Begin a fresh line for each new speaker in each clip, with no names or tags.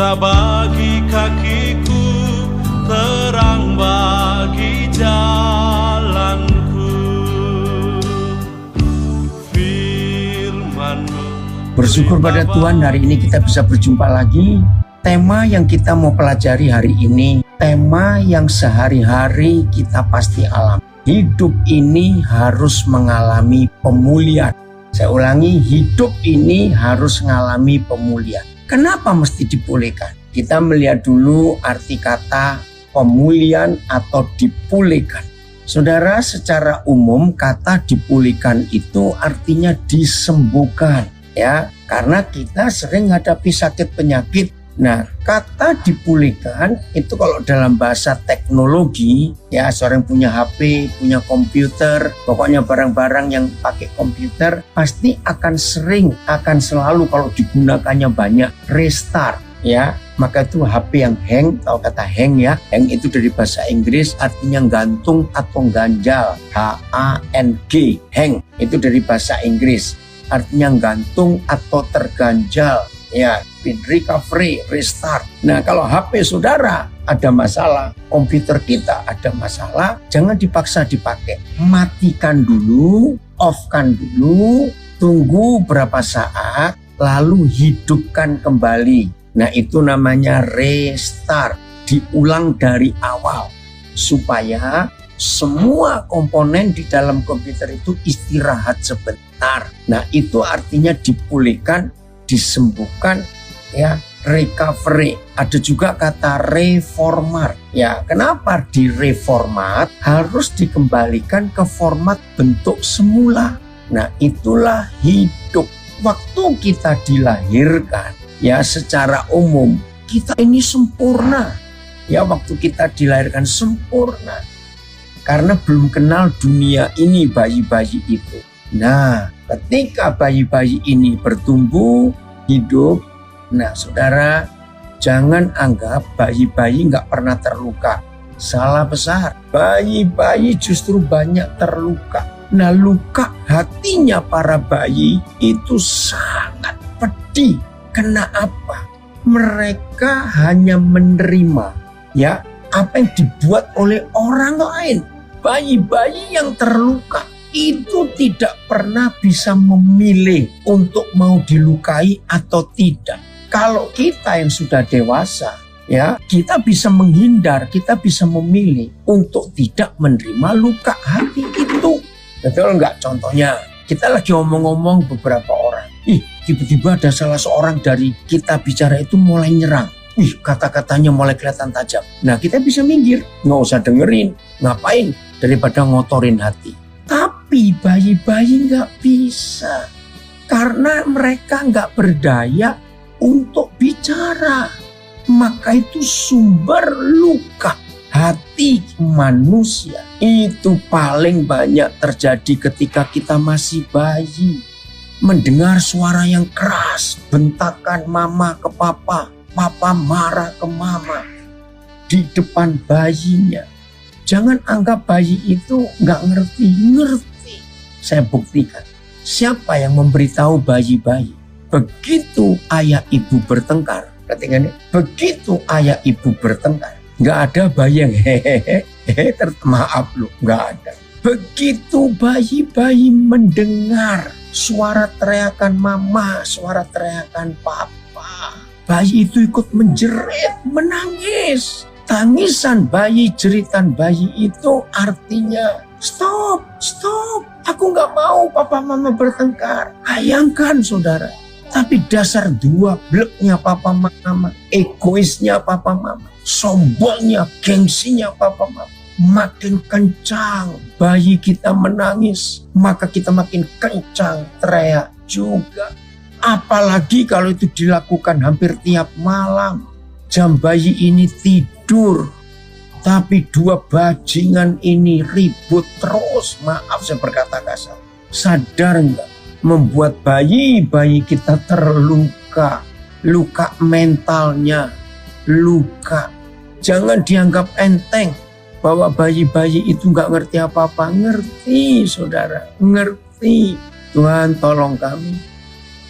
Pelita bagi kakiku, terang bagi jalanku. Firman-Mu.
Bersyukur pada Tuhan, hari ini kita bisa berjumpa lagi. Tema yang kita mau pelajari hari ini, tema yang sehari-hari kita pasti alami. Hidup ini harus mengalami pemulihan. Saya ulangi, hidup ini harus mengalami pemulihan. Kenapa mesti dipulihkan? Kita melihat dulu arti kata pemulihan atau dipulihkan. Saudara, secara umum kata dipulihkan itu artinya disembuhkan, ya. Karena kita sering menghadapi sakit penyakit. Nah, kata dipulihkan itu kalau dalam bahasa teknologi, ya, seorang punya HP, punya komputer, pokoknya barang-barang yang pakai komputer pasti akan selalu kalau digunakannya banyak restart, ya. Maka itu HP yang hang, tahu kata hang, ya. Hang itu dari bahasa Inggris artinya gantung atau ganjal, H-A-N-G, hang itu dari bahasa Inggris artinya gantung atau terganjal, ya. Recovery, restart. Nah, kalau HP saudara ada masalah, komputer kita ada masalah, jangan dipaksa dipakai. Matikan dulu, off-kan dulu, tunggu berapa saat, lalu hidupkan kembali. Nah, itu namanya restart, diulang dari awal. Supaya semua komponen di dalam komputer itu istirahat sebentar. Nah, itu artinya dipulihkan, disembuhkan, ya, recovery. Ada juga kata reformat. Ya, kenapa direformat? Harus dikembalikan ke format bentuk semula. Nah, itulah hidup. Waktu kita dilahirkan, ya, secara umum kita ini sempurna. Ya, waktu kita dilahirkan sempurna. Karena belum kenal dunia ini bayi-bayi itu. Nah, ketika bayi-bayi ini bertumbuh, hidup, nah, saudara, jangan anggap bayi-bayi nggak pernah terluka. Salah besar. Bayi-bayi justru banyak terluka. Nah, luka hatinya para bayi itu sangat pedih. Kenapa? Mereka hanya menerima, ya, apa yang dibuat oleh orang lain. Bayi-bayi yang terluka itu tidak pernah bisa memilih untuk mau dilukai atau tidak. Kalau kita yang sudah dewasa, ya, kita bisa menghindar, kita bisa memilih untuk tidak menerima luka hati itu. Betul nggak? Contohnya, kita lagi ngomong-ngomong beberapa orang. Tiba-tiba ada salah seorang dari kita bicara itu mulai nyerang. Kata-katanya mulai kelihatan tajam. Nah, kita bisa minggir, nggak usah dengerin. Ngapain? Daripada ngotorin hati. Tapi bayi-bayi nggak bisa. Karena mereka nggak berdaya untuk bicara. Maka itu sumber luka hati manusia. Itu paling banyak terjadi ketika kita masih bayi. Mendengar suara yang keras, bentakan mama ke papa, papa marah ke mama di depan bayinya. Jangan anggap bayi itu nggak ngerti. Saya buktikan. Siapa yang memberitahu bayi-bayi? Begitu ayah ibu bertengkar, perhatikan, begitu ayah ibu bertengkar, nggak ada bayi yang hehehe, maaf lu, nggak ada. Begitu bayi-bayi mendengar suara teriakan mama, suara teriakan papa, bayi itu ikut menjerit, menangis. Tangisan bayi, jeritan bayi itu artinya stop, aku nggak mau papa mama bertengkar. Bayangkan saudara, tapi dasar dua bleknya papa mama, egoisnya papa mama, sombongnya, gengsinya papa mama, makin kencang bayi kita menangis, maka kita makin kencang teriak juga. Apalagi kalau itu dilakukan hampir tiap malam. Jam bayi ini tidur, tapi dua bajingan ini ribut terus. Maaf saya berkata kasar. Sadar enggak? Membuat bayi-bayi kita terluka. Luka mentalnya, luka. Jangan dianggap enteng bahwa bayi-bayi itu enggak ngerti apa-apa. Ngerti saudara, ngerti. Tuhan tolong kami.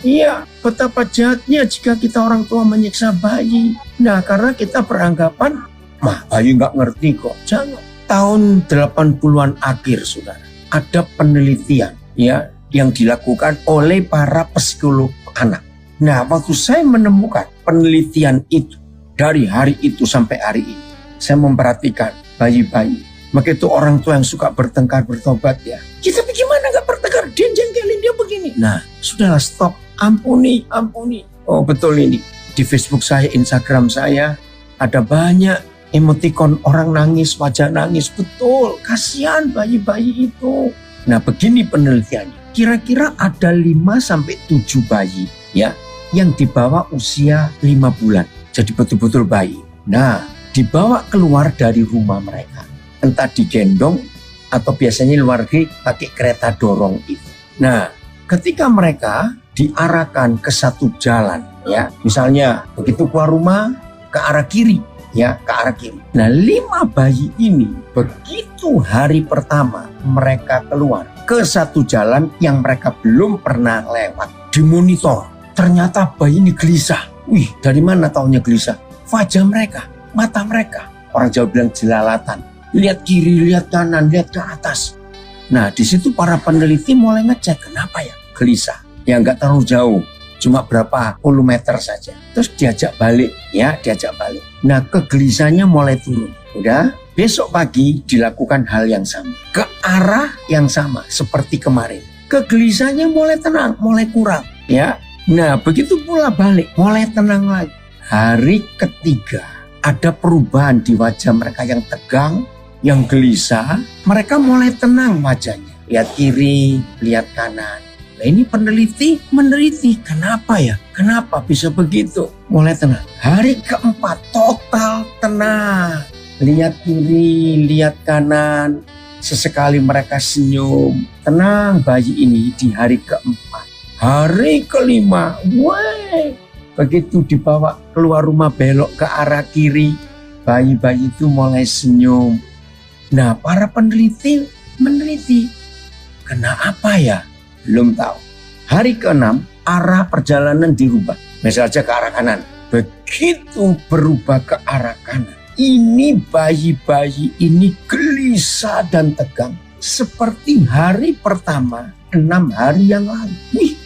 Iya, betapa jahatnya jika kita orang tua menyiksa bayi. Nah, karena kita beranggapan, bayi nggak ngerti kok. Jangan. Tahun 80-an akhir, saudara, ada penelitian ya yang dilakukan oleh para psikolog anak. Nah, waktu saya menemukan penelitian itu, dari hari itu sampai hari ini, saya memperhatikan bayi-bayi. Maka itu orang tua yang suka bertengkar bertobat ya. Kita bagaimana nggak bertengkar? Dia jengkelin, dia begini. Nah, sudahlah, stop. Ampuni. Oh, betul ini. Di Facebook saya, Instagram saya, ada banyak emotikon orang nangis, wajah nangis. Betul, kasihan bayi-bayi itu. Nah, begini penelitiannya. Kira-kira ada 5-7 bayi ya yang dibawa usia 5 bulan. Jadi betul-betul bayi. Nah, dibawa keluar dari rumah mereka. Entah digendong atau biasanya luar negeri pakai kereta dorong itu. Nah, ketika mereka diarahkan ke satu jalan ya, misalnya begitu keluar rumah ke arah kiri ya, ke arah kiri. Nah, 5 bayi ini begitu hari pertama mereka keluar ke satu jalan yang mereka belum pernah lewat, dimonitor. Ternyata bayi ini gelisah. Wih, dari mana taunya gelisah? Wajah mereka, mata mereka. Orang Jawa bilang jelalatan. Lihat kiri, lihat kanan, lihat ke atas. Nah, di situ para peneliti mulai ngecek kenapa ya gelisah. Ya nggak terlalu jauh, cuma berapa puluh meter saja. Terus diajak balik, ya diajak balik. Nah, kegelisahannya mulai turun. Udah, besok pagi dilakukan hal yang sama. Ke arah yang sama seperti kemarin. Kegelisahannya mulai tenang, mulai kurang. Ya, nah begitu pula balik, mulai tenang lagi. Hari ketiga ada perubahan di wajah mereka yang tegang, yang gelisah. Mereka mulai tenang wajahnya. Lihat kiri, lihat kanan. Nah, ini peneliti meneliti, kenapa ya? Kenapa bisa begitu? Mulai tenang. Hari keempat total tenang. Lihat kiri, lihat kanan. Sesekali mereka senyum. Tenang bayi ini di hari keempat. Hari kelima, begitu dibawa keluar rumah belok ke arah kiri, bayi-bayi itu mulai senyum. Nah, para peneliti meneliti, kenapa ya? Belum tahu. Hari ke-6 arah perjalanan dirubah. Misalnya ke arah kanan. Begitu berubah ke arah kanan, ini bayi-bayi ini gelisah dan tegang. Seperti hari pertama 6 hari yang lalu. Wih,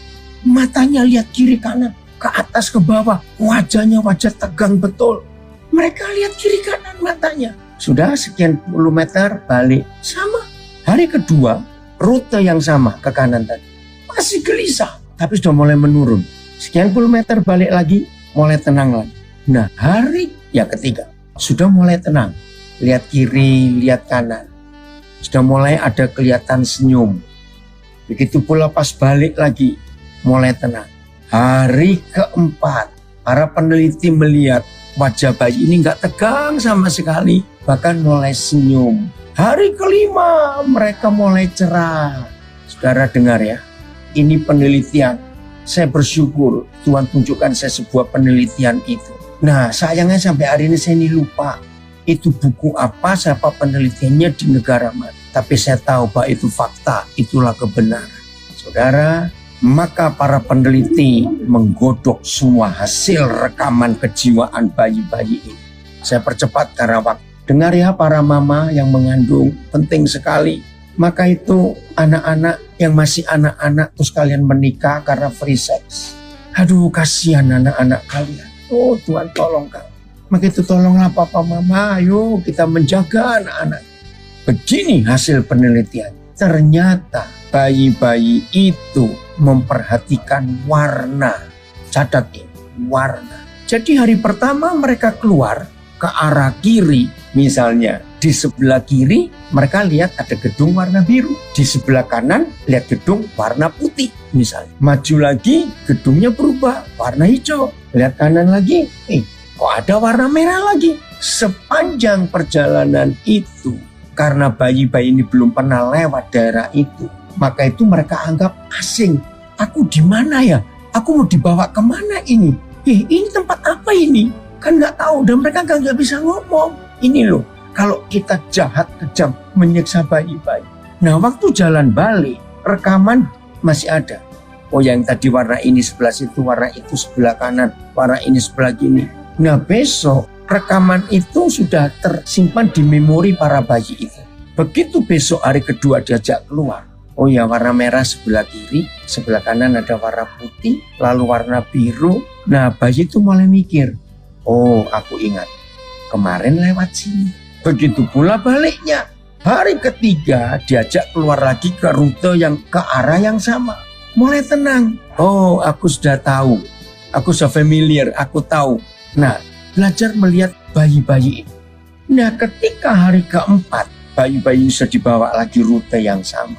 matanya lihat kiri kanan, ke atas ke bawah. Wajahnya wajah tegang betul. Mereka lihat kiri kanan matanya. Sudah sekian puluh meter balik. Sama. Hari kedua rute yang sama ke kanan tadi. Masih gelisah, tapi sudah mulai menurun. Sekian puluh meter balik lagi, mulai tenang lagi. Nah, hari yang ketiga sudah mulai tenang. Lihat kiri, lihat kanan. Sudah mulai ada kelihatan senyum. Begitu pula pas balik lagi, mulai tenang. Hari keempat, para peneliti melihat wajah bayi ini nggak tegang sama sekali, bahkan mulai senyum. Hari kelima, mereka mulai cerah. Saudara dengar ya, ini penelitian. Saya bersyukur Tuhan tunjukkan saya sebuah penelitian itu. Nah, sayangnya sampai hari ini saya ini lupa. Itu buku apa, siapa penelitiannya, di negara mana. Tapi saya tahu bahwa itu fakta, itulah kebenaran. Saudara, maka para peneliti menggodok semua hasil rekaman kejiwaan bayi-bayi ini. Saya percepat karena waktu. Dengar ya para mama yang mengandung, penting sekali. Maka itu anak-anak yang masih anak-anak terus kalian menikah karena free sex. Aduh, kasihan anak-anak kalian. Oh, Tuhan tolong kalian. Maka itu tolonglah papa mama, ayo kita menjaga anak-anak. Begini hasil penelitian. Ternyata bayi-bayi itu memperhatikan warna. Catat ini, warna. Jadi hari pertama mereka keluar ke arah kiri, misalnya di sebelah kiri mereka lihat ada gedung warna biru, di sebelah kanan lihat gedung warna putih misalnya. Maju lagi gedungnya berubah warna hijau, lihat kanan lagi, kok ada warna merah lagi. Sepanjang perjalanan itu, karena bayi-bayi ini belum pernah lewat daerah itu, maka itu mereka anggap asing. Aku di mana ya? Aku mau dibawa kemana ini? Ini tempat apa ini? Kan nggak tahu, dan mereka nggak bisa ngomong. Ini loh, kalau kita jahat, kejam, menyiksa bayi-bayi. Nah, waktu jalan balik, rekaman masih ada. Oh yang tadi warna ini sebelah situ, warna itu sebelah kanan, warna ini sebelah gini. Nah besok rekaman itu sudah tersimpan di memori para bayi itu. Begitu besok hari kedua diajak keluar, oh ya warna merah sebelah kiri, sebelah kanan ada warna putih, lalu warna biru. Nah bayi itu mulai mikir, oh aku ingat kemarin lewat sini. Begitu pula baliknya. Hari ketiga diajak keluar lagi ke rute yang ke arah yang sama. Mulai tenang. Oh aku sudah tahu. Aku sudah familiar, aku tahu. Nah belajar melihat bayi-bayi ini. Nah ketika hari keempat bayi-bayi sudah dibawa lagi rute yang sama.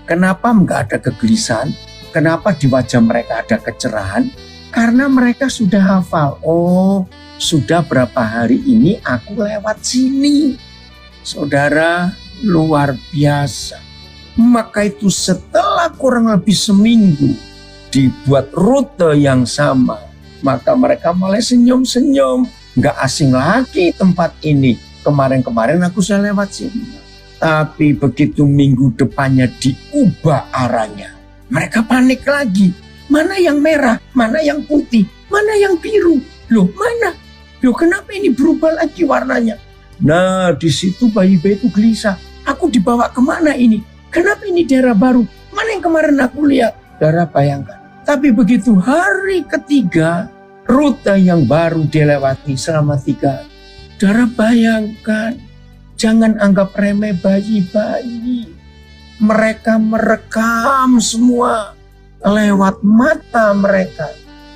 Kenapa enggak ada kegelisahan? Kenapa di wajah mereka ada kecerahan? Karena mereka sudah hafal. Oh sudah berapa hari ini aku lewat sini. Saudara, luar biasa. Maka itu setelah kurang lebih seminggu dibuat rute yang sama, maka mereka mulai senyum-senyum. Nggak asing lagi tempat ini. Kemarin-kemarin aku sudah lewat sini. Tapi begitu minggu depannya diubah arahnya, mereka panik lagi. Mana yang merah, mana yang putih, mana yang biru. Loh mana? Loh kenapa ini berubah lagi warnanya? Nah di situ bayi-bayi itu gelisah. Aku dibawa kemana ini? Kenapa ini daerah baru? Mana yang kemarin aku lihat? Saudara bayangkan. Tapi begitu hari ketiga, rute yang baru dilewati selama 3 hari. Saudara bayangkan. Jangan anggap remeh bayi-bayi. Mereka merekam semua. Lewat mata mereka.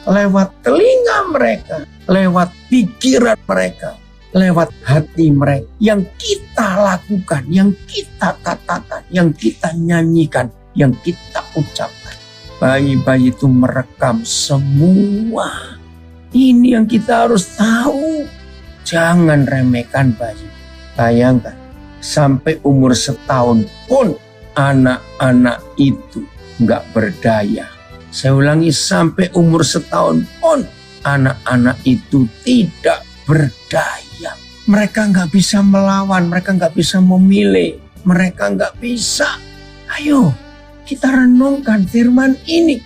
Lewat telinga mereka. Lewat pikiran mereka. Lewat hati mereka, yang kita lakukan, yang kita katakan, yang kita nyanyikan, yang kita ucapkan. Bayi-bayi itu merekam semua. Ini yang kita harus tahu. Jangan remehkan bayi. Bayangkan, sampai umur 1 tahun pun anak-anak itu nggak berdaya. Saya ulangi, sampai umur 1 tahun pun anak-anak itu tidak berdaya. Mereka nggak bisa melawan, mereka nggak bisa memilih, mereka nggak bisa. Ayo kita renungkan firman ini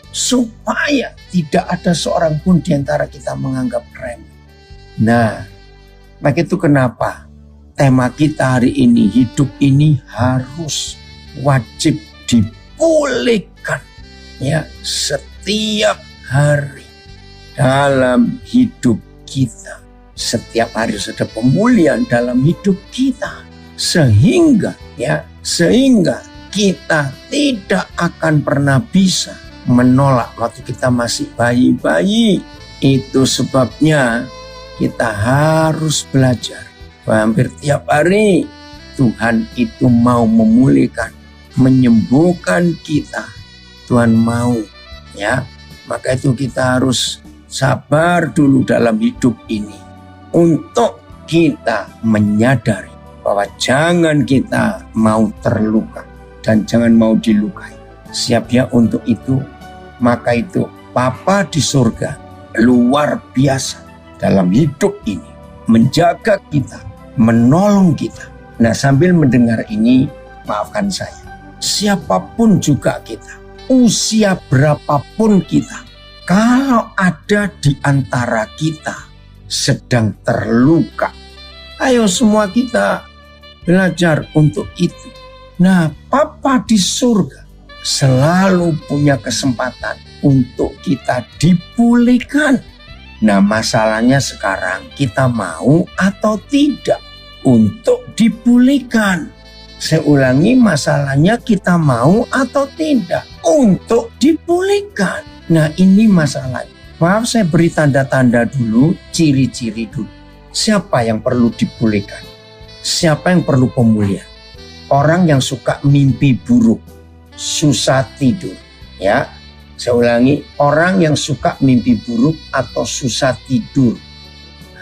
supaya tidak ada seorang pun di antara kita menganggap remeh. Nah, maka itu kenapa tema kita hari ini, hidup ini harus wajib dipulihkan ya setiap hari dalam hidup kita. Setiap hari sudah pemulihan dalam hidup kita. Sehingga kita tidak akan pernah bisa menolak waktu kita masih bayi-bayi. Itu sebabnya kita harus belajar. Hampir tiap hari Tuhan itu mau memulihkan, menyembuhkan kita. Tuhan mau ya. Maka itu kita harus sabar dulu dalam hidup ini. Untuk kita menyadari bahwa jangan kita mau terluka dan jangan mau dilukai. Siap ya untuk itu. Maka itu Bapa di surga luar biasa dalam hidup ini. Menjaga kita, menolong kita. Nah sambil mendengar ini, maafkan saya. Siapapun juga kita, usia berapapun kita, kalau ada di antara kita sedang terluka, ayo semua kita belajar untuk itu. Nah, Bapa di surga selalu punya kesempatan untuk kita dipulihkan. Nah, masalahnya sekarang kita mau atau tidak untuk dipulihkan. Saya ulangi, masalahnya kita mau atau tidak untuk dipulihkan. Nah, ini masalahnya. Maaf saya beri tanda-tanda dulu, ciri-ciri dulu. Siapa yang perlu dipulihkan? Siapa yang perlu pemulihan? Orang yang suka mimpi buruk, susah tidur. Ya, saya ulangi, orang yang suka mimpi buruk atau susah tidur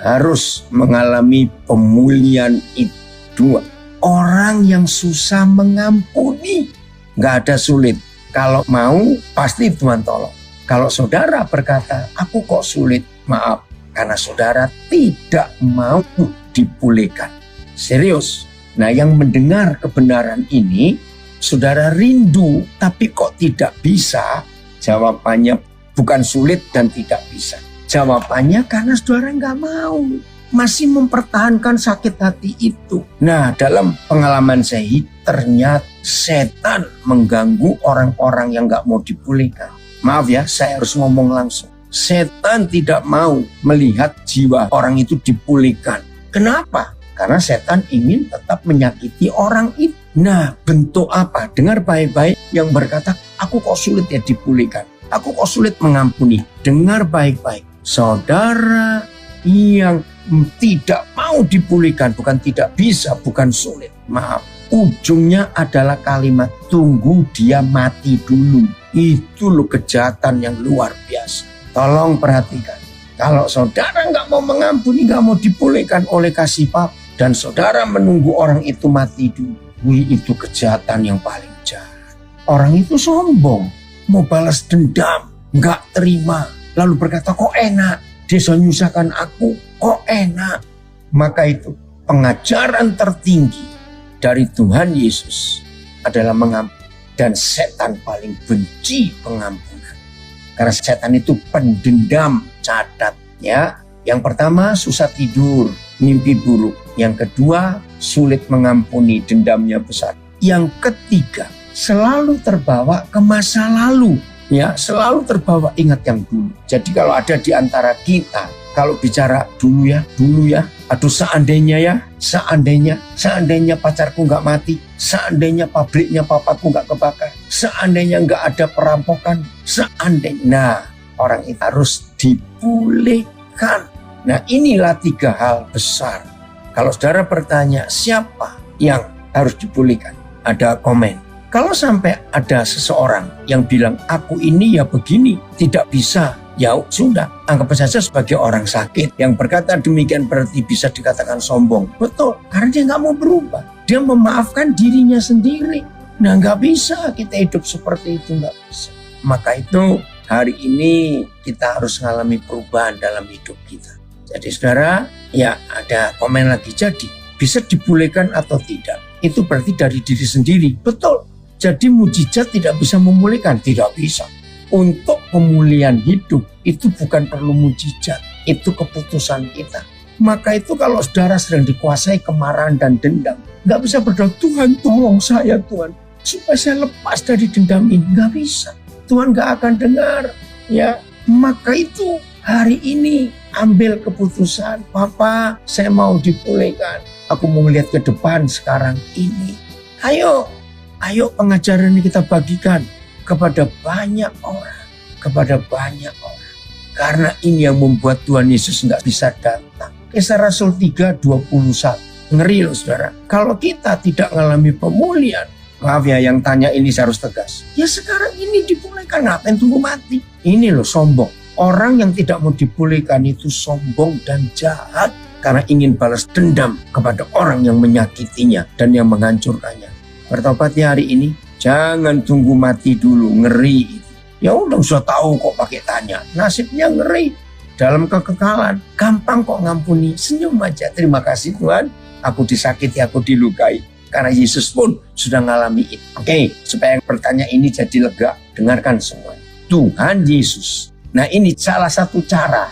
harus mengalami pemulihan itu. 2. Orang yang susah mengampuni, nggak ada sulit. Kalau mau pasti Tuhan tolong. Kalau saudara berkata, aku kok sulit, maaf. Karena saudara tidak mau dipulihkan. Serius. Nah yang mendengar kebenaran ini, saudara rindu tapi kok tidak bisa. Jawabannya bukan sulit dan tidak bisa. Jawabannya karena saudara nggak mau. Masih mempertahankan sakit hati itu. Nah, dalam pengalaman saya, ternyata setan mengganggu orang-orang yang nggak mau dipulihkan. Maaf ya, saya harus ngomong langsung. Setan tidak mau melihat jiwa orang itu dipulihkan. Kenapa? Karena setan ingin tetap menyakiti orang itu. Nah, bentuk apa? Dengar baik-baik yang berkata, aku kok sulit ya dipulihkan. Aku kok sulit mengampuni. Dengar baik-baik. Saudara yang tidak mau dipulihkan, bukan tidak bisa, bukan sulit. Maaf, ujungnya adalah kalimat tunggu dia mati dulu. Itu loh kejahatan yang luar biasa. Tolong perhatikan. Kalau saudara nggak mau mengampuni, nggak mau dipulihkan oleh kasih Bapa, dan saudara menunggu orang itu mati dulu, itu kejahatan yang paling jahat. Orang itu sombong, mau balas dendam, nggak terima, lalu berkata kok enak, dia menyusahkan aku, kok enak. Maka itu pengajaran tertinggi dari Tuhan Yesus adalah mengampuni. Dan setan paling benci pengampunan. Karena setan itu pendendam. Catat ya. Yang pertama susah tidur, mimpi buruk. Yang kedua sulit mengampuni, dendamnya besar. Yang ketiga selalu terbawa ke masa lalu. Ya, selalu terbawa ingat yang dulu. Jadi kalau ada di antara kita, kalau bicara dulu ya, aduh seandainya pacarku nggak mati, seandainya pabriknya papaku nggak kebakar, seandainya nggak ada perampokan, nah orang itu harus dipulihkan. Nah inilah 3 hal besar. Kalau saudara bertanya siapa yang harus dipulihkan, ada komen. Kalau sampai ada seseorang yang bilang aku ini ya begini, tidak bisa, ya sudah, anggap saja sebagai orang sakit. Yang berkata demikian berarti bisa dikatakan sombong. Betul, karena dia nggak mau berubah. Dia memaafkan dirinya sendiri. Nah nggak bisa kita hidup seperti itu, nggak bisa. Maka itu hari ini kita harus mengalami perubahan dalam hidup kita. Jadi saudara, ya ada komen lagi, jadi bisa dipulihkan atau tidak. Itu berarti dari diri sendiri. Betul. Jadi mujizat tidak bisa memulihkan, tidak bisa. Untuk pemulihan hidup itu bukan perlu mujizat, itu keputusan kita. Maka itu kalau saudara sedang dikuasai kemarahan dan dendam, nggak bisa berdoa, Tuhan tolong saya Tuhan, supaya saya lepas dari dendam ini. Nggak bisa, Tuhan nggak akan dengar. Ya, maka itu hari ini ambil keputusan, Papa saya mau dipulihkan. Aku mau melihat ke depan sekarang ini. Ayo pengajaran ini kita bagikan kepada banyak orang. Karena ini yang membuat Tuhan Yesus nggak bisa datang. Kisah Rasul 3:21. Ngeri loh saudara. Kalau kita tidak mengalami pemulihan, maaf ya yang tanya ini saya harus tegas. Ya sekarang ini dipulihkan, ngapain tunggu mati? Ini loh sombong. Orang yang tidak mau dipulihkan itu sombong dan jahat. Karena ingin balas dendam kepada orang yang menyakitinya dan yang menghancurkannya. Bertobatnya hari ini, jangan tunggu mati dulu, ngeri. Ya udah sudah tahu kok pakai tanya. Nasibnya ngeri dalam kekekalan. Gampang kok ngampuni, senyum aja. Terima kasih Tuhan, aku disakiti, aku dilukai. Karena Yesus pun sudah ngalami itu. Oke, supaya yang bertanya ini jadi lega, dengarkan semua. Tuhan Yesus. Nah ini salah satu cara.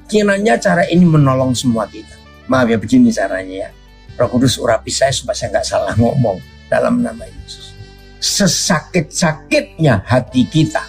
Kiranya cara ini menolong semua kita. Maaf ya begini caranya ya. Roh Kudus urapi saya supaya saya nggak salah ngomong dalam nama Yesus. Sesakit-sakitnya hati kita,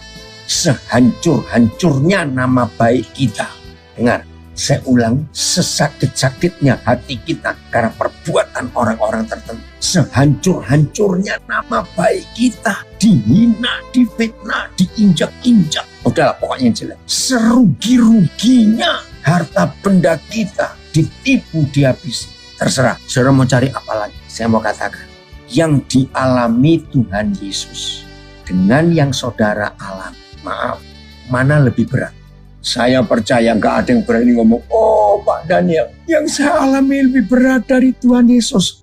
sehancur-hancurnya nama baik kita. Dengar, saya ulang, sesakit-sakitnya hati kita karena perbuatan orang-orang tertentu. Sehancur-hancurnya nama baik kita, dihina, difitnah, diinjak-injak. Udahlah pokoknya jelas. Serugi-ruginya harta benda kita, ditipu, dihabisi. Terserah, saudara mau cari apa lagi? Saya mau katakan, yang dialami Tuhan Yesus dengan yang saudara alami, maaf, mana lebih berat? Saya percaya gak ada yang berani ngomong, oh Pak Daniel, yang saya alami lebih berat dari Tuhan Yesus.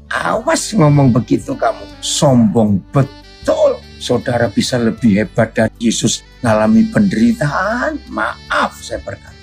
Awas ngomong begitu kamu, sombong betul. Saudara bisa lebih hebat dari Yesus mengalami penderitaan. Maaf saya berkata,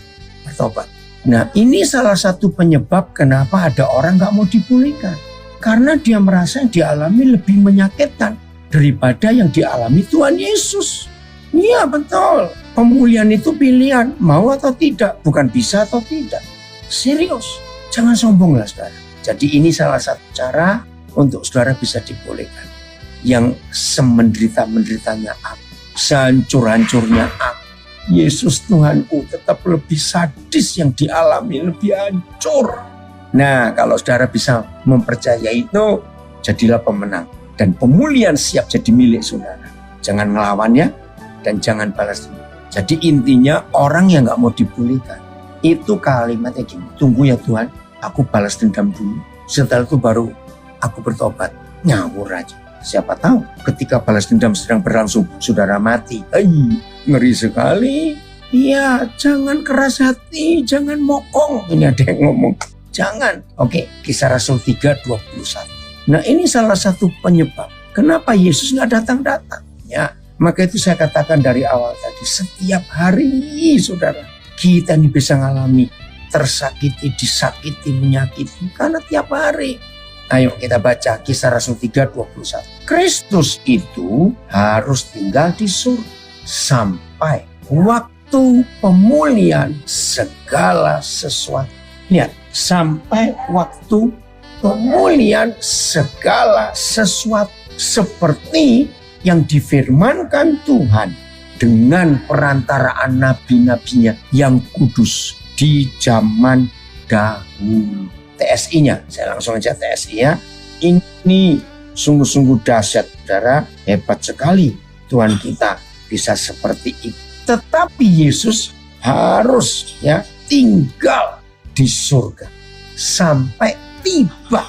bertobat. Nah ini salah satu penyebab kenapa ada orang gak mau dipulihkan. Karena dia merasa yang dialami lebih menyakitkan daripada yang dialami Tuhan Yesus. Iya betul. Pemulihan itu pilihan, mau atau tidak, bukan bisa atau tidak. Serius, jangan sombong lah saudara. Jadi ini salah satu cara untuk saudara bisa dipulihkan. Yang semenderita-menderitanya aku, sehancur-hancurnya aku, Yesus Tuhanku tetap lebih sadis yang dialami, lebih hancur. Nah, kalau saudara bisa mempercayai itu, jadilah pemenang. Dan pemulihan siap jadi milik saudara. Jangan ngelawan ya, dan jangan balas dendam. Jadi intinya orang yang gak mau dipulihkan, itu kalimatnya gini, tunggu ya Tuhan, aku balas dendam dulu. Setelah itu baru aku bertobat. Ngawur aja. Siapa tahu ketika balas dendam sedang berlangsung, saudara mati. Ngeri sekali. Iya, jangan keras hati, jangan mokong. Ini ada yang ngomong, jangan. Oke, Kisah Rasul 3:21. Nah ini salah satu penyebab kenapa Yesus gak datang-datang. Ya, maka itu saya katakan dari awal tadi, setiap hari saudara, kita ini bisa mengalami tersakiti, disakiti, menyakiti. Karena tiap hari. Ayo kita baca Kisah Rasul 3:21. Kristus itu harus tinggal di surga sampai waktu pemulihan segala sesuatu. Lihat, sampai waktu pemulihan segala sesuatu. Seperti yang difirmankan Tuhan dengan perantaraan nabi-nabinya yang kudus di zaman dahulu. TSI-nya, saya langsung aja TSI ya. Ini sungguh-sungguh dahsyat, saudara. Hebat sekali Tuhan kita bisa seperti itu. Tetapi Yesus harus ya tinggal di surga sampai tiba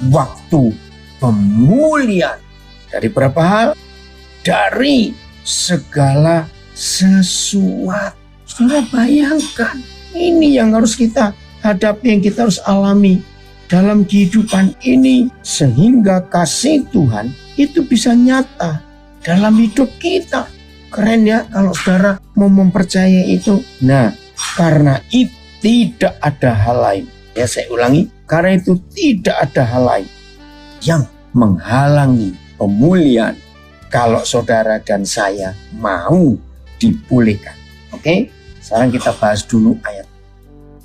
waktu pemulihan. Dari berapa hal? Dari segala sesuatu. Saudara bayangkan, ini yang harus kita hadapi, yang kita harus alami dalam kehidupan ini. Sehingga kasih Tuhan itu bisa nyata dalam hidup kita. Keren ya kalau saudara mau mempercayai itu. Nah, karena itu tidak ada hal lain. Ya saya ulangi, karena itu tidak ada hal lain yang menghalangi pemulihan kalau saudara dan saya mau dipulihkan. Oke, sekarang kita bahas dulu ayat.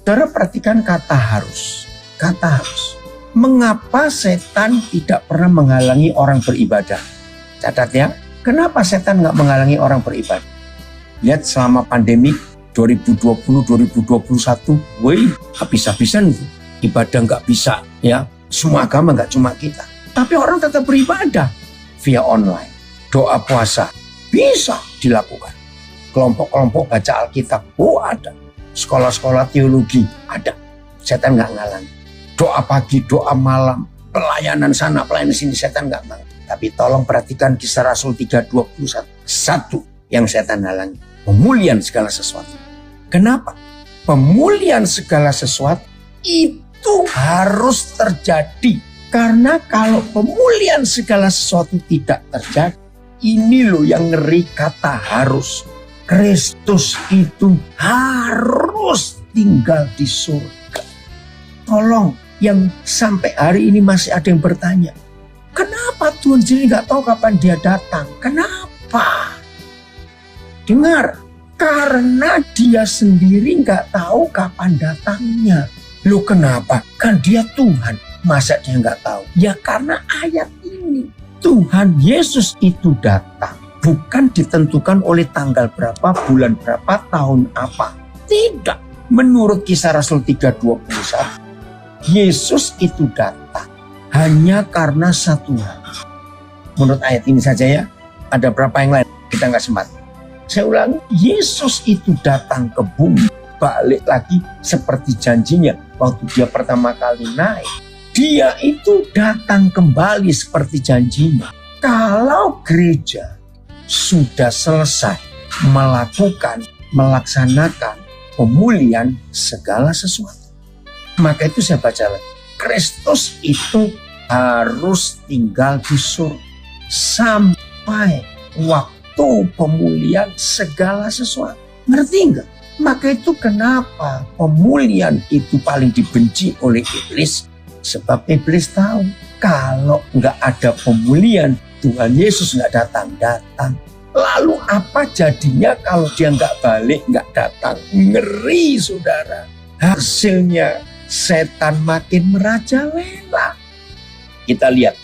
Saudara perhatikan kata harus. Kata harus. Mengapa setan tidak pernah menghalangi orang beribadah? Catat ya, kenapa setan nggak menghalangi orang beribadah? Lihat selama pandemi 2020-2021, habis-habisan itu. Ibadah nggak bisa ya. Semua agama nggak cuma kita. Tapi orang tetap beribadah via online. Doa puasa bisa dilakukan. Kelompok-kelompok baca Alkitab, ada. Sekolah-sekolah teologi, ada. Setan nggak ngalang. Doa pagi, doa malam, pelayanan sana, pelayanan sini, setan nggak ngalang. Tapi tolong perhatikan Kisah Rasul 3:21. Satu yang setan halangi, pemulihan segala sesuatu. Kenapa? Pemulihan segala sesuatu itu harus terjadi. Karena kalau pemulihan segala sesuatu tidak terjadi, ini loh yang ngeri kata harus. Kristus itu harus tinggal di surga. Tolong, yang sampai hari ini masih ada yang bertanya, kenapa Tuhan sendiri nggak tahu kapan dia datang? Kenapa? Dengar, karena dia sendiri nggak tahu kapan datangnya. Loh kenapa? Kan dia Tuhan. Masa dia nggak tahu? Ya karena ayat ini. Tuhan Yesus itu datang. Bukan ditentukan oleh tanggal berapa, bulan berapa, tahun apa. Tidak. Menurut Kisah Rasul 3:21. Yesus itu datang hanya karena satu hal. Menurut ayat ini saja ya. Ada berapa yang lain? Kita nggak sempat. Saya ulangi. Yesus itu datang ke bumi. Balik lagi seperti janjinya. Waktu dia pertama kali naik. Dia itu datang kembali seperti janjinya. Kalau gereja sudah selesai melaksanakan pemulihan segala sesuatu, maka itu saya baca lagi. Kristus itu harus tinggal di surga sampai waktu pemulihan segala sesuatu. Ngerti enggak? Maka itu kenapa pemulihan itu paling dibenci oleh iblis. Sebab iblis tahu kalau nggak ada pemulihan, Tuhan Yesus nggak datang. Lalu apa jadinya kalau dia nggak balik, nggak datang? Ngeri, saudara. Hasilnya setan makin merajalela. Kita lihat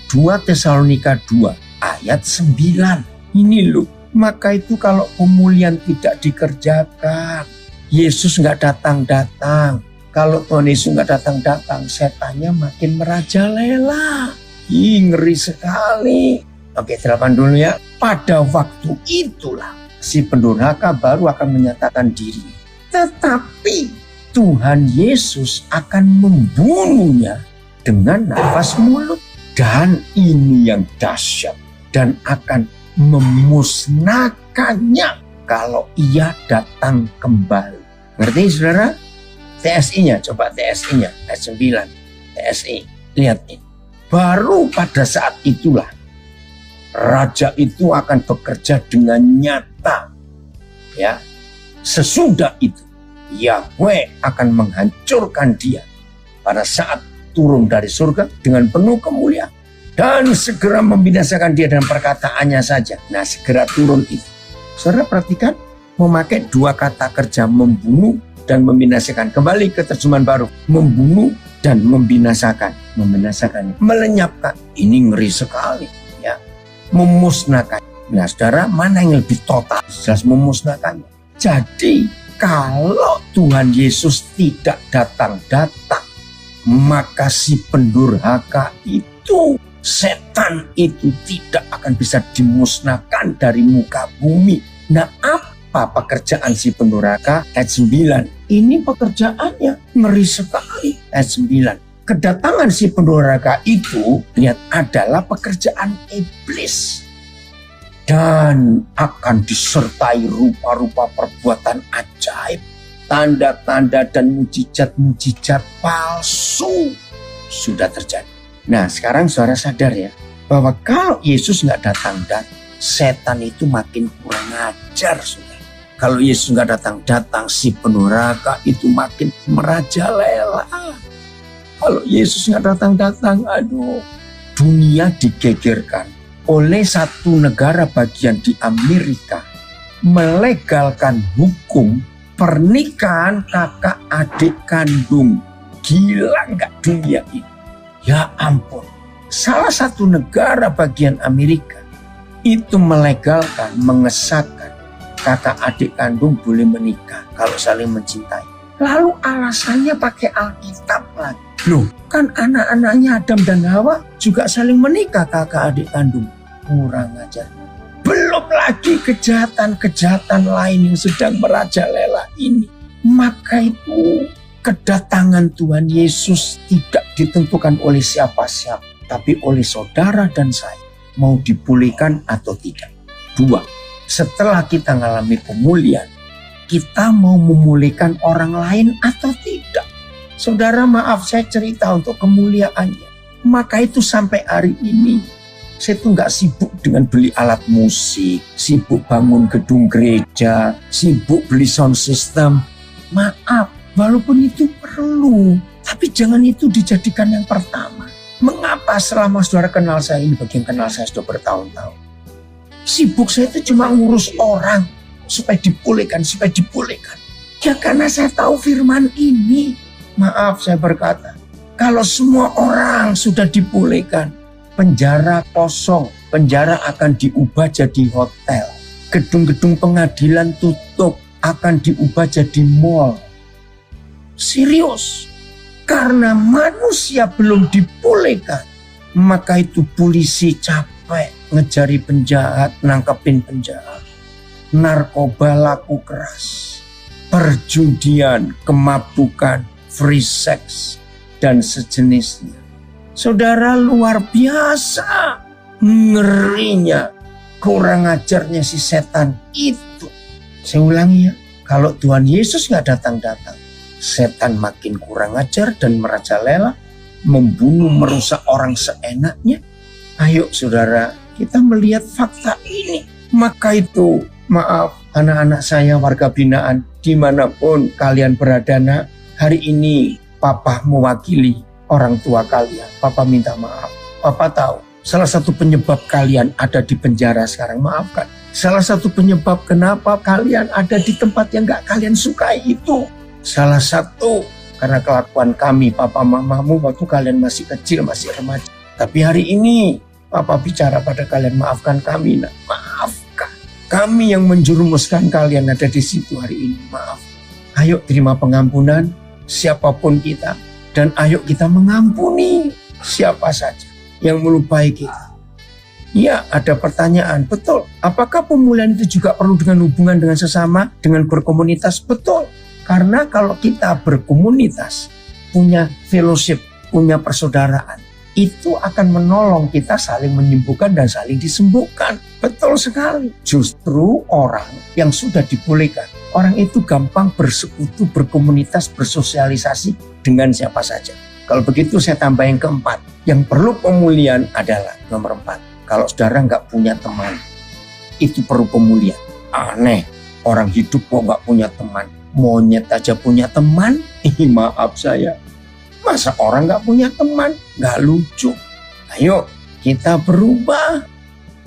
2 Tesalonika 2 ayat 9. Ini loh, maka itu kalau pemulihan tidak dikerjakan, Yesus nggak datang-datang. Kalau Tuhan Yesus nggak datang-datang, setannya makin merajalela. Ngeri sekali. Oke, 8 dulu ya. Pada waktu itulah si pendurhaka baru akan menyatakan diri. Tetapi Tuhan Yesus akan membunuhnya dengan nafas mulut. Dan ini yang dahsyat. Dan akan memusnahkannya kalau ia datang kembali. Ngerti saudara? TSI-nya, coba TSI-nya. Ayat 9. TSI. Lihat ini. Baru pada saat itulah raja itu akan bekerja dengan nyata. Ya. Sesudah itu Yahweh akan menghancurkan dia pada saat turun dari surga dengan penuh kemuliaan dan segera membinasakan dia dengan perkataannya saja. Nah, segera turun itu. Saudara perhatikan, memakai 2 kata kerja, membunuh dan membinasakan. Kembali ke terjemahan baru, membunuh dan membinasakan. Membinasakan, melenyapkan. Ini ngeri sekali. Ya, memusnahkan. Nah, saudara, mana yang lebih total? Jelas memusnahkannya. Jadi, kalau Tuhan Yesus tidak datang-datang, maka si pendurhaka itu, setan itu tidak akan bisa dimusnahkan dari muka bumi. Nah, apa pekerjaan si pendurhaka? Ayat 9. Ini pekerjaannya ngeri sekali. Ayat 9. Kedatangan si pendurhaka itu, lihat, adalah pekerjaan iblis. Dan akan disertai rupa-rupa perbuatan ajaib, tanda-tanda dan mujizat-mujizat palsu sudah terjadi. Nah, sekarang saudara sadar ya, bahwa kalau Yesus nggak datang-datang, setan itu makin kurang ajar, saudara. Kalau Yesus nggak datang-datang, si pendurhaka itu makin merajalela. Kalau Yesus nggak datang-datang, aduh, dunia digegerkan oleh satu negara bagian di Amerika melegalkan hukum pernikahan kakak adik kandung. Gila nggak dunia ini? Ya ampun. Salah satu negara bagian Amerika itu melegalkan, mengesahkan kakak adik kandung boleh menikah kalau saling mencintai. Lalu alasannya pakai Alkitab lagi. Loh, kan anak-anaknya Adam dan Hawa juga saling menikah kakak adik kandung. Kurang ajar. Belum lagi kejahatan-kejahatan lain yang sedang merajalela ini. Maka itu kedatangan Tuhan Yesus tidak ditentukan oleh siapa-siapa, tapi oleh saudara dan saya. Mau dipulihkan atau tidak. 2. Setelah kita mengalami pemulihan, kita mau memulihkan orang lain atau tidak. Saudara, maaf saya cerita untuk kemuliaannya. Maka itu sampai hari ini saya tuh nggak sibuk dengan beli alat musik, sibuk bangun gedung gereja, sibuk beli sound system. Maaf, walaupun itu perlu, tapi jangan itu dijadikan yang pertama. Mengapa selama saudara kenal saya ini, bagian kenal saya sudah bertahun-tahun, sibuk saya itu cuma ngurus orang supaya dipulihkan. Ya karena saya tahu firman ini. Maaf saya berkata, kalau semua orang sudah dipulihkan, penjara kosong, penjara akan diubah jadi hotel. Gedung-gedung pengadilan tutup, akan diubah jadi mall. Serius, karena manusia belum dipulihkan, maka itu polisi capek ngejari penjahat, nangkepin penjahat. Narkoba laku keras, perjudian, kemabukan, free sex, dan sejenisnya. Saudara, luar biasa ngerinya, kurang ajarnya si setan itu. Saya ulangi ya, kalau Tuhan Yesus nggak datang-datang, setan makin kurang ajar dan merajalela, membunuh, merusak orang seenaknya. Ayo saudara, kita melihat fakta ini. Maka itu, maaf anak-anak saya warga binaan, dimanapun kalian berada nak, hari ini Papa mewakili orang tua kalian. Papa minta maaf. Papa tahu Salah satu penyebab kalian ada di penjara sekarang, maafkan. Salah satu penyebab kenapa kalian ada di tempat yang gak kalian sukai itu. Salah satu karena kelakuan kami, papa mamamu waktu kalian masih kecil, masih remaja. Tapi hari ini papa bicara pada kalian, maafkan kami, nak. Maafkan. Kami yang menjerumuskan kalian ada di situ hari ini, maaf. Ayo terima pengampunan siapapun kita. Dan ayo kita mengampuni siapa saja yang melupai kita. Ya, ada pertanyaan, betul. Apakah pemulihan itu juga perlu dengan hubungan dengan sesama, dengan berkomunitas? Betul. Karena kalau kita berkomunitas, punya fellowship, punya persaudaraan, itu akan menolong kita saling menyembuhkan dan saling disembuhkan. Betul sekali. Justru orang yang sudah dibolehkan, orang itu gampang bersekutu, berkomunitas, bersosialisasi dengan siapa saja. Kalau begitu saya tambah yang keempat. Yang perlu pemulihan adalah nomor 4. Kalau saudara nggak punya teman, itu perlu pemulihan. Aneh, orang hidup kok nggak punya teman. Monyet aja punya teman. Maaf saya. Masa orang nggak punya teman? Nggak lucu. Ayo kita berubah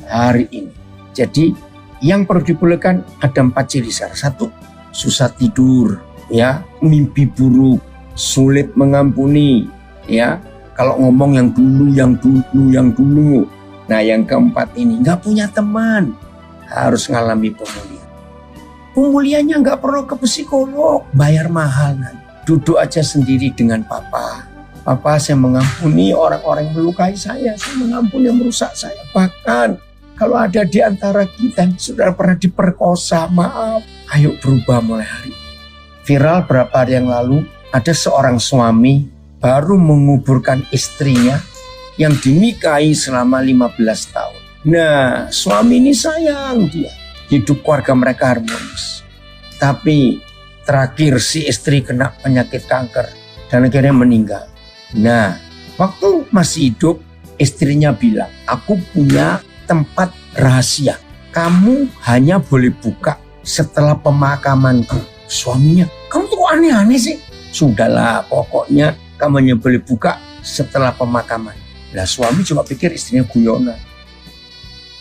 hari ini. Jadi yang perlu dibolehkan ada 4 ciri besar. 1, susah tidur, ya, mimpi buruk, sulit mengampuni, ya. Kalau ngomong yang dulu. Nah yang keempat ini nggak punya teman, harus ngalami pemulihan. Pemulihannya nggak perlu ke psikolog, bayar mahal nanti. Duduk aja sendiri dengan papa. Papa, saya mengampuni orang-orang yang melukai saya mengampuni yang merusak saya. Bahkan kalau ada di antara kita yang sudah pernah diperkosa, maaf. Ayo berubah mulai hari ini. Viral berapa hari yang lalu, ada seorang suami baru menguburkan istrinya yang dinikahi selama 15 tahun. Nah, suami ini sayang dia. Hidup keluarga mereka harmonis. Tapi terakhir si istri kena penyakit kanker dan akhirnya meninggal. Nah, waktu masih hidup, istrinya bilang, aku punya tempat rahasia. Kamu hanya boleh buka setelah pemakamanku. Suaminya, kamu tuh kok aneh-aneh sih? Sudahlah, pokoknya kamu hanya boleh buka setelah pemakaman. Nah, suami cuma pikir istrinya guyonan.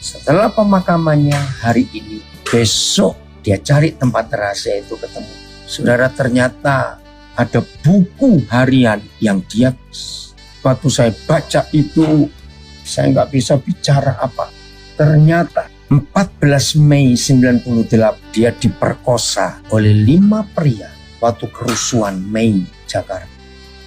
Setelah pemakamannya hari ini, besok dia cari tempat rahasia itu ketemu. Saudara, ternyata ada buku harian yang dia, waktu saya baca itu, saya nggak bisa bicara apa. Ternyata 14 Mei 98 dia diperkosa oleh 5 pria waktu kerusuhan Mei Jakarta.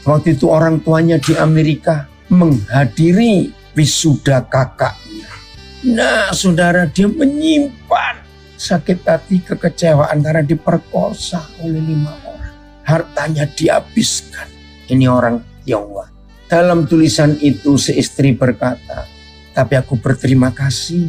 Waktu itu orang tuanya di Amerika menghadiri wisuda kakaknya. Nah, saudara, dia menyimpan sakit hati, kekecewaan karena diperkosa oleh 5 orang. Hartanya dihabiskan. Ini orang Tionghoa. Dalam tulisan itu si istri berkata, tapi aku berterima kasih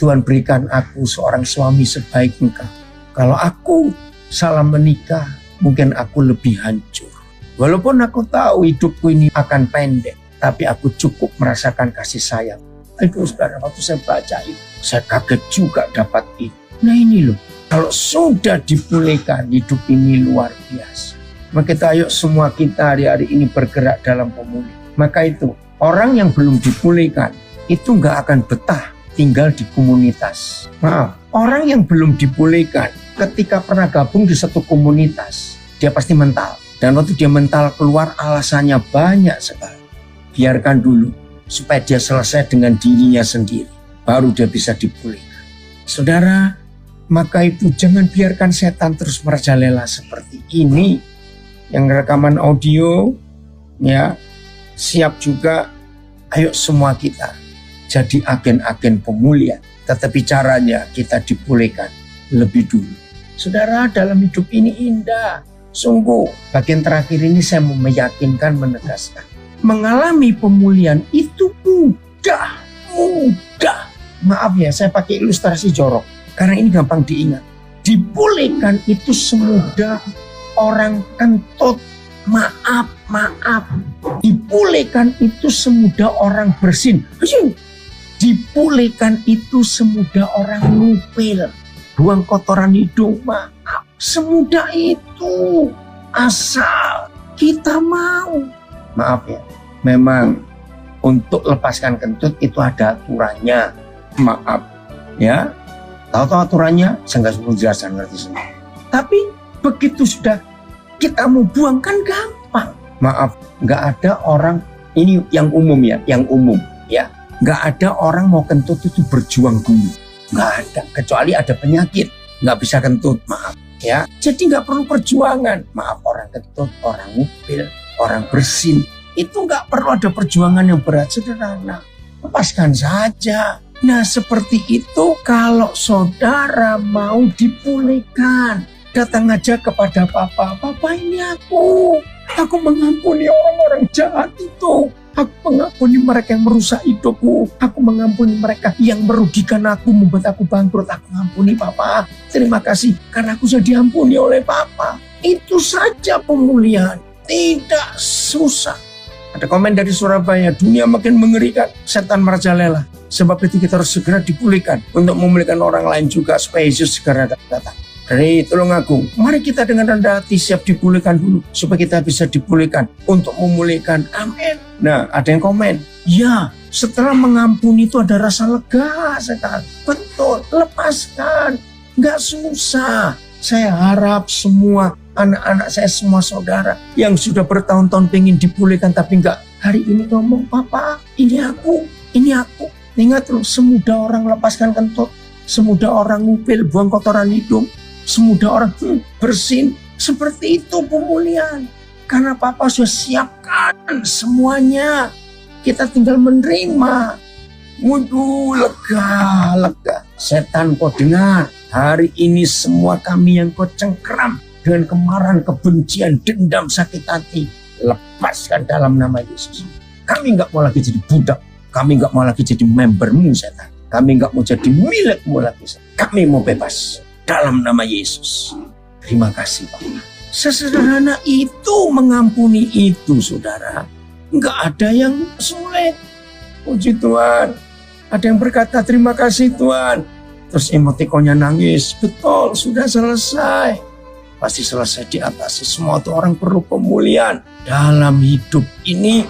Tuhan berikan aku seorang suami sebaik engkau. Kalau aku salah menikah, mungkin aku lebih hancur. Walaupun aku tahu hidupku ini akan pendek, tapi aku cukup merasakan kasih sayang. Aduh saudara, waktu saya baca itu, saya kaget juga dapat itu. Nah ini loh, kalau sudah dipulihkan, hidup ini luar biasa. Maka kita ayo semua kita hari-hari ini bergerak dalam pemulihan. Maka itu, orang yang belum dipulihkan, itu nggak akan betah tinggal di komunitas. Maaf, orang yang belum dipulihkan, ketika pernah gabung di satu komunitas, dia pasti mental. Dan waktu dia mental keluar, alasannya banyak sekali. Biarkan dulu supaya dia selesai dengan dirinya sendiri. Baru dia bisa dipulihkan. Saudara, maka itu jangan biarkan setan terus merajalela seperti ini. Yang rekaman audio, ya, siap juga. Ayo semua kita jadi agen-agen pemulihan. Tetapi caranya kita dipulihkan lebih dulu. Saudara, dalam hidup ini indah. Sungguh, bagian terakhir ini saya mau meyakinkan, menegaskan. Mengalami pemulihan itu mudah. Maaf ya, saya pakai ilustrasi jorok. Karena ini gampang diingat. Dipulihkan itu semudah orang kentut. Maaf. Dipulihkan itu semudah orang bersin. Dipulihkan itu semudah orang ngupil. Buang kotoran hidung, maaf. Semudah itu, asal kita mau. Maaf ya, memang Untuk lepaskan kentut itu ada aturannya. Maaf, ya. Tahu aturannya? Saya nggak perlu jelaskan, ngerti semua. Tapi begitu sudah kita mau buang kan gampang. Maaf, nggak ada orang, ini yang umum ya, nggak ada orang mau kentut itu berjuang dulu. Nggak ada, kecuali ada penyakit, nggak bisa kentut, maaf. Ya, jadi nggak perlu perjuangan. Maaf, orang kentut, orang ngupil, orang bersin, itu nggak perlu ada perjuangan yang berat, sederhana. Lepaskan saja. Nah, seperti itu kalau saudara mau dipulihkan, datang aja kepada Papa. Papa, ini aku mengampuni orang-orang jahat itu. Aku mengampuni mereka yang merusak hidupku. Aku mengampuni mereka yang merugikan aku, membuat aku bangkrut. Aku mengampuni Papa. Terima kasih karena aku sudah diampuni oleh Papa. Itu saja pemulihan. Tidak susah. Ada komen dari Surabaya, dunia makin mengerikan, setan merajalela. Sebab itu kita harus segera dipulihkan untuk memulihkan orang lain juga supaya Yesus segera datang. Dari Tulungagung, mari kita dengan rendah hati siap dipulihkan dulu supaya kita bisa dipulihkan untuk memulihkan. Amin. Nah, ada yang komen, ya setelah mengampuni itu ada rasa lega sekali. Betul, lepaskan, nggak susah. Saya harap semua anak-anak saya, semua saudara yang sudah bertahun-tahun pengen dipulihkan tapi enggak, hari ini ngomong, Papa, ini aku. Ingat loh, semudah orang lepaskan kentut, semudah orang ngupil, buang kotoran hidung, semudah orang bersin. Seperti itu pemulihan. Karena Papa sudah siapkan semuanya. Kita tinggal menerima. Waduh, lega. Setan, kau dengar, hari ini semua kami yang kau cengkeram dengan kemarahan, kebencian, dendam, sakit hati, lepaskan dalam nama Yesus. Kami nggak mau lagi jadi budak. Kami nggak mau lagi jadi membermu, setan. Kami nggak mau jadi milikmu lagi. Kami mau bebas dalam nama Yesus. Terima kasih, Pak. Sesederhana itu mengampuni itu, saudara. Nggak ada yang sulit. Puji Tuhan. Ada yang berkata terima kasih Tuhan. Terus emotikonnya nangis. Betul, sudah selesai. Pasti selesai diatasi. Semua itu orang perlu pemulihan dalam hidup ini.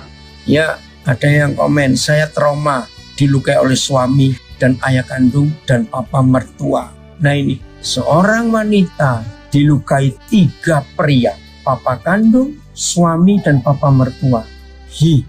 Ya, ada yang komen, saya trauma, dilukai oleh suami dan ayah kandung dan papa mertua. Nah ini, seorang wanita dilukai 3 pria, papa kandung, suami dan papa mertua.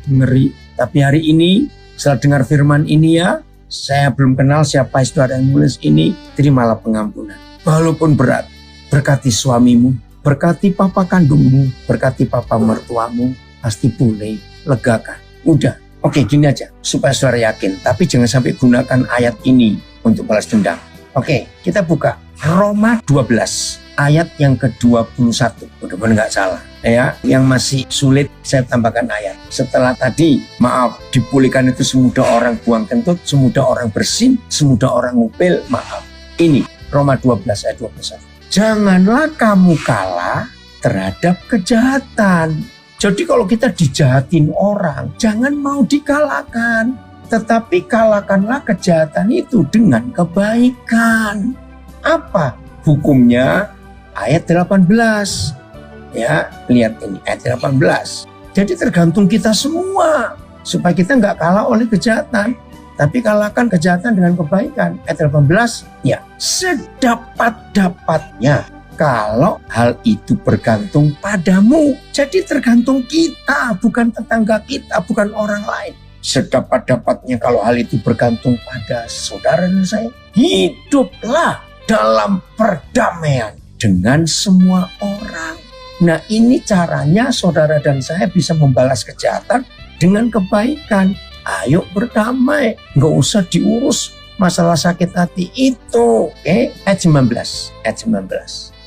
Ngeri. Tapi hari ini, setelah dengar firman ini ya, saya belum kenal siapa saudara yang nulis ini, terimalah pengampunan. Walaupun berat, berkati suamimu, berkati papa kandungmu, berkati papa mertuamu, pasti boleh, legakan. Udah, oke gini aja, supaya saudara yakin. Tapi jangan sampai gunakan ayat ini untuk balas dendam. Oke, kita buka Roma 12, ayat yang ke-21. Mudah-mudahan nggak salah. Ya, yang masih sulit saya tambahkan ayat. Setelah tadi, maaf, dipulihkan itu semudah orang buang kentut, semudah orang bersin, semudah orang ngupil, maaf. Ini, Roma 12 ayat 21. Janganlah kamu kalah terhadap kejahatan. Jadi kalau kita dijahatin orang, jangan mau dikalahkan. Tetapi kalahkanlah kejahatan itu dengan kebaikan. Apa hukumnya? Ayat 18. Ya, lihat ini ayat 18. Jadi tergantung kita semua. Supaya kita nggak kalah oleh kejahatan. Tapi kalahkan kejahatan dengan kebaikan. Ayat 18, ya, sedapat-dapatnya. Kalau hal itu bergantung padamu. Jadi tergantung kita, bukan tetangga kita, bukan orang lain. Sedapat-dapatnya kalau hal itu bergantung pada saudara dan saya. Hiduplah dalam perdamaian dengan semua orang. Nah ini caranya saudara dan saya bisa membalas kejahatan dengan kebaikan. Ayo berdamai, nggak usah diurus masalah sakit hati itu. Oke, ayat 19.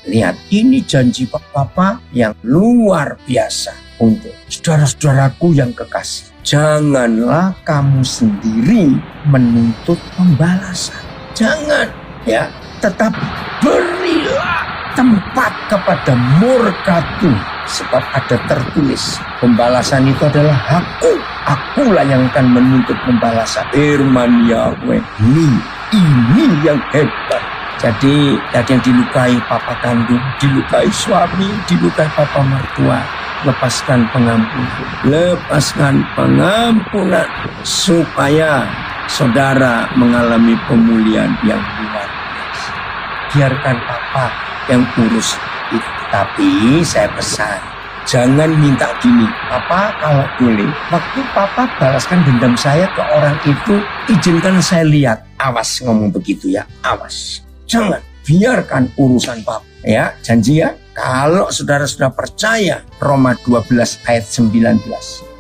Lihat, ini janji Papa yang luar biasa untuk saudara-saudaraku yang kekasih. Janganlah kamu sendiri menuntut pembalasan. Jangan, ya. Tetapi berilah tempat kepada murka Tuhan. Sebab ada tertulis, pembalasan itu adalah hakku. Akulah yang akan menuntut pembalasan. Firman Yahweh. Ini yang hebat. Jadi ada yang dilukai papa kandung, dilukai suami, dilukai papa mertua. lepaskan pengampunan. Lepaskan pengampunan supaya saudara mengalami pemulihan yang luar biasa. Biarkan Papa yang urus itu. Tapi saya pesan, jangan minta gini, Papa kalau boleh, waktu Papa balaskan dendam saya ke orang itu, izinkan saya lihat. Awas ngomong begitu ya, awas. Jangan, biarkan urusan Papa. Ya, janji ya. Kalau saudara sudah percaya Roma 12 ayat 19,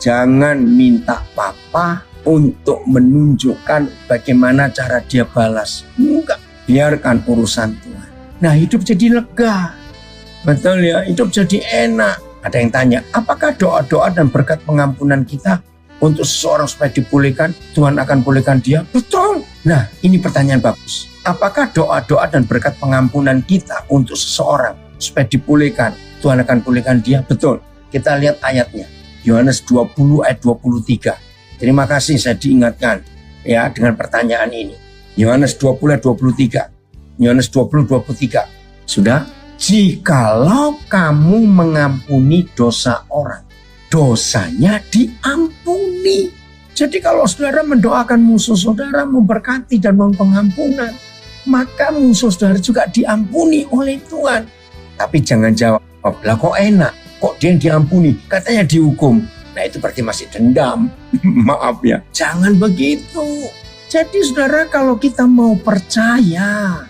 jangan minta Papa untuk menunjukkan bagaimana cara dia balas. Enggak, biarkan urusan Tuhan. Nah, hidup jadi lega. Betul ya, hidup jadi enak. Ada yang tanya, apakah doa-doa dan berkat pengampunan kita untuk seseorang supaya dipulihkan, Tuhan akan pulihkan dia? Betul. Nah, ini pertanyaan bagus. Apakah doa-doa dan berkat pengampunan kita untuk seseorang supaya dipulihkan, Tuhan akan pulihkan dia? Betul. Kita lihat ayatnya. Yohanes 20 ayat 23. Terima kasih saya diingatkan ya dengan pertanyaan ini. Yohanes 20 ayat 23. Yohanes 20 23. Sudah? Jikalau kamu mengampuni dosa orang, dosanya diampuni. Jadi kalau saudara mendoakan musuh saudara, memberkati dan mohon pengampunan, maka musuh saudara juga diampuni oleh Tuhan. Tapi jangan jawab, oh, lah kok enak, kok dia yang diampuni, katanya dihukum. Nah itu berarti masih dendam. Maaf ya, jangan begitu. Jadi saudara, kalau kita mau percaya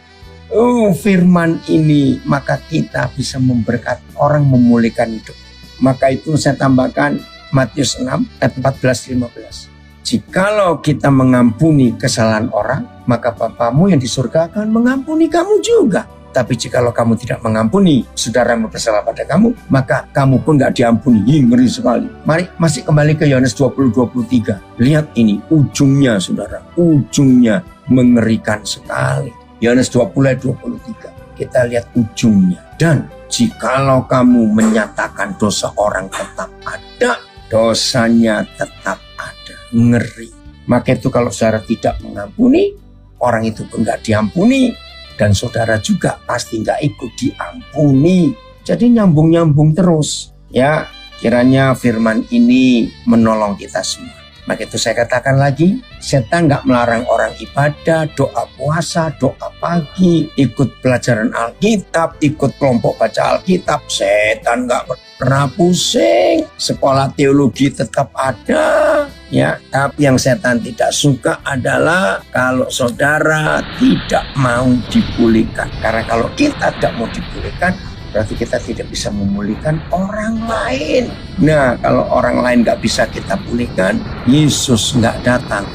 firman ini, maka kita bisa memberkati orang, memulihkan hidup. Maka itu saya tambahkan Matius 6 ayat 14-15. Jikalau kita mengampuni kesalahan orang, maka Bapamu yang di surga akan mengampuni kamu juga. Tapi jikalau kamu tidak mengampuni saudara yang bersalah pada kamu, maka kamu pun gak diampuni. Ngeri sekali. Mari masih kembali ke Yohanes 20-23. Lihat ini ujungnya saudara. Ujungnya mengerikan sekali. Yohanes 20-23. Kita lihat ujungnya. Dan jikalau kamu menyatakan dosa orang tetap ada, dosanya tetap ada. Ngeri. Maka itu kalau saudara tidak mengampuni, orang itu pun gak diampuni. Dan saudara juga pasti gak ikut diampuni. Jadi nyambung-nyambung terus. Ya, kiranya firman ini menolong kita semua. Maka itu saya katakan lagi, setan gak melarang orang ibadah, doa puasa, doa pagi, ikut pelajaran Alkitab, ikut kelompok baca Alkitab. Setan gak pernah pusing, sekolah teologi tetap ada. Ya, tapi yang setan tidak suka adalah kalau saudara tidak mau dipulihkan. Karena kalau kita tidak mau dipulihkan, berarti kita tidak bisa memulihkan orang lain. Nah, kalau orang lain gak bisa kita pulihkan, Yesus gak datang.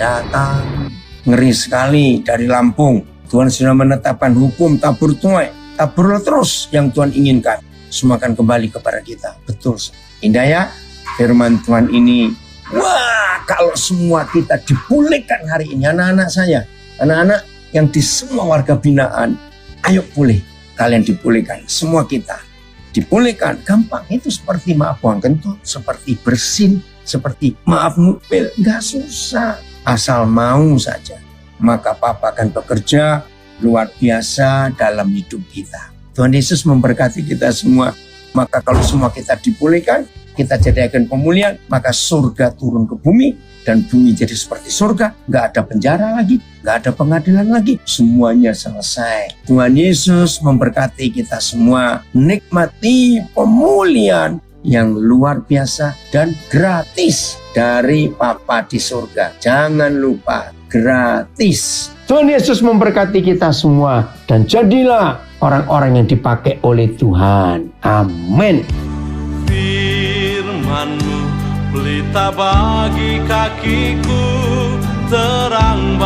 Ngeri sekali dari Lampung. Tuhan sudah menetapkan hukum tabur tuai. Taburlah terus yang Tuhan inginkan. Semua akan kembali kepada kita. Betul. Indah ya, firman Tuhan ini. Wah, kalau semua kita dipulihkan hari ini. Anak-anak saya, anak-anak yang di semua warga binaan, ayo pulih. Kalian dipulihkan, semua kita dipulihkan. Gampang, itu seperti maaf buang kentut, seperti bersin, seperti maaf mupil. Gak susah, asal mau saja. Maka Papa akan bekerja luar biasa dalam hidup kita. Tuhan Yesus memberkati kita semua. Maka kalau semua kita dipulihkan, kita jadikan pemulihan, maka surga turun ke bumi. Dan bumi jadi seperti surga, gak ada penjara lagi, gak ada pengadilan lagi, semuanya selesai. Tuhan Yesus memberkati kita semua, nikmati pemulihan yang luar biasa dan gratis dari Papa di surga. Jangan lupa, gratis. Tuhan Yesus memberkati kita semua dan jadilah orang-orang yang dipakai oleh Tuhan. Amin.
Firman-Mu pelita bagi kakiku, terang